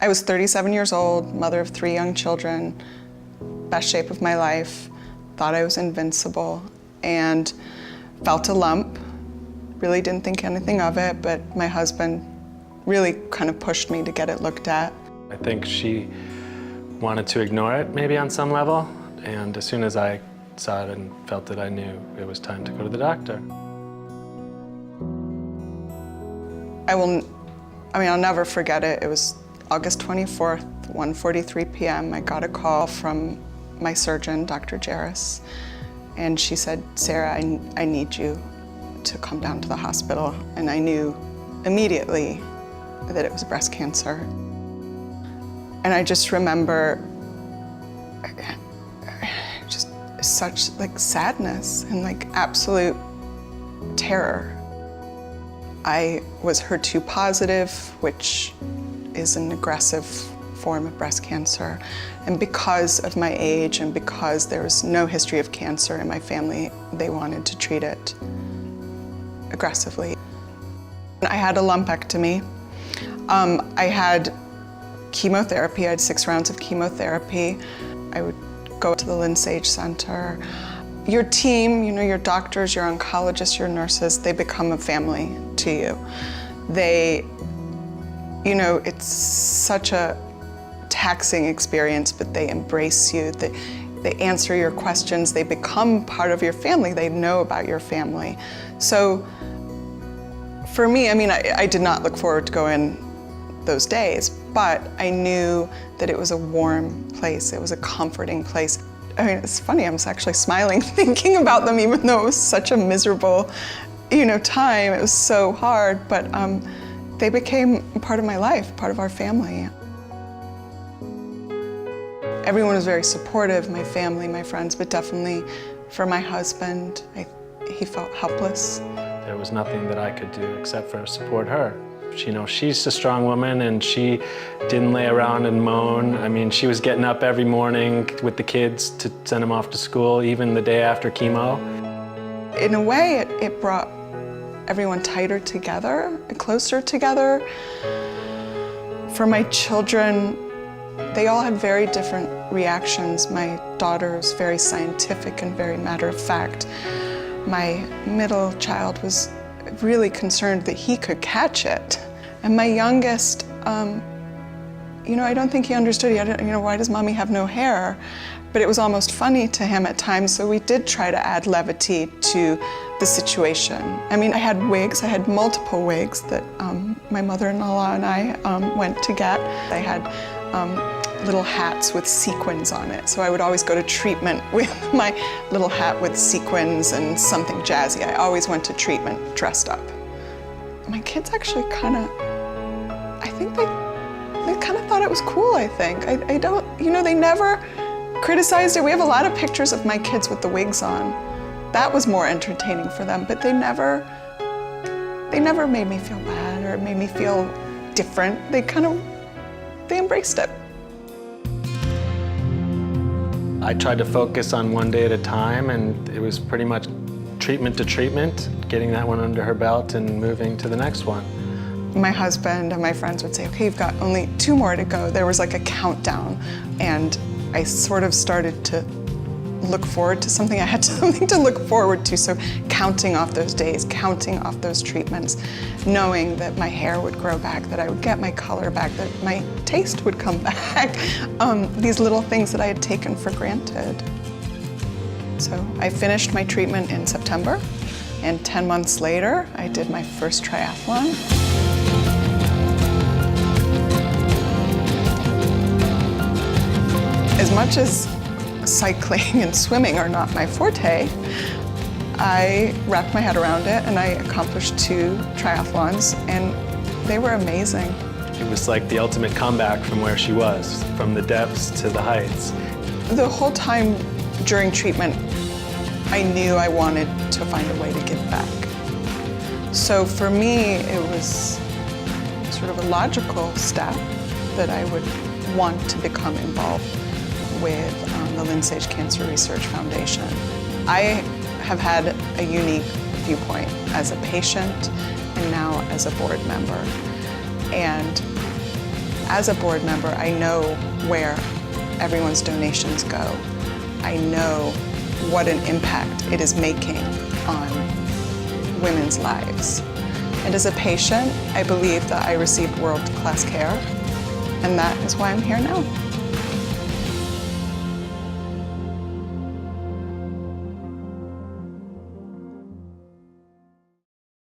I was 37 years old, mother of 3 young children, best shape of my life, thought I was invincible, and felt a lump. Really didn't think anything of it, but my husband really kind of pushed me to get it looked at. I think she wanted to ignore it, maybe on some level, and as soon as I saw it and felt it, I knew it was time to go to the doctor. I'll never forget it. It was August 24th, 1:43 p.m. I got a call from my surgeon, Dr. Jarris, and she said, "Sarah, I need you to come down to the hospital." And I knew immediately that it was breast cancer. And I just remember just such sadness and absolute terror. I was HER2 positive, which is an aggressive form of breast cancer. And because of my age and because there was no history of cancer in my family, they wanted to treat it aggressively. I had a lumpectomy. I had chemotherapy. I had 6 rounds of chemotherapy. I would go to the Lynn-Sage Center. Your team, your doctors, your oncologists, your nurses, they become a family to you. It's such a taxing experience, but they embrace you. They answer your questions. They become part of your family. They know about your family. So for me, I did not look forward to going those days, but I knew that it was a warm place. It was a comforting place. It's funny, I'm actually smiling thinking about them, even though it was such a miserable, time. It was so hard, but they became part of my life, part of our family. Everyone was very supportive, my family, my friends, but definitely for my husband, he felt helpless. There was nothing that I could do except for support her. She's a strong woman, and she didn't lay around and moan. She was getting up every morning with the kids to send them off to school, even the day after chemo. In a way, it brought everyone tighter together, closer together. For my children, they all had very different reactions. My daughter was very scientific and very matter-of-fact. My middle child was really concerned that he could catch it. And my youngest, I don't think he understood. Why does mommy have no hair? But it was almost funny to him at times, so we did try to add levity to the situation. I had wigs. I had multiple wigs that my mother-in-law and I went to get. I had little hats with sequins on it, so I would always go to treatment with my little hat with sequins and something jazzy. I always went to treatment dressed up. My kids actually they kind of thought it was cool, I think. They never criticized it. We have a lot of pictures of my kids with the wigs on. That was more entertaining for them, but they never made me feel bad or made me feel different. They embraced it. I tried to focus on one day at a time, and it was pretty much treatment to treatment, getting that one under her belt and moving to the next one. My husband and my friends would say, "Okay, you've got only 2 more to go." There was a countdown, and I sort of started to look forward to something. I had something to look forward to, so counting off those days, counting off those treatments, knowing that my hair would grow back, that I would get my color back, that my taste would come back. These little things that I had taken for granted. So I finished my treatment in September, and 10 months later, I did my first triathlon. As much as cycling and swimming are not my forte, I wrapped my head around it and I accomplished 2 triathlons, and they were amazing. It was like the ultimate comeback from where she was, from the depths to the heights. The whole time during treatment, I knew I wanted to find a way to give back. So for me, it was sort of a logical step that I would want to become involved with the Lynn-Sage Cancer Research Foundation. I have had a unique viewpoint as a patient and now as a board member. And As a board member, I know where everyone's donations go. I know what an impact it is making on women's lives. And as a patient, I believe that I received world-class care, and that is why I'm here now.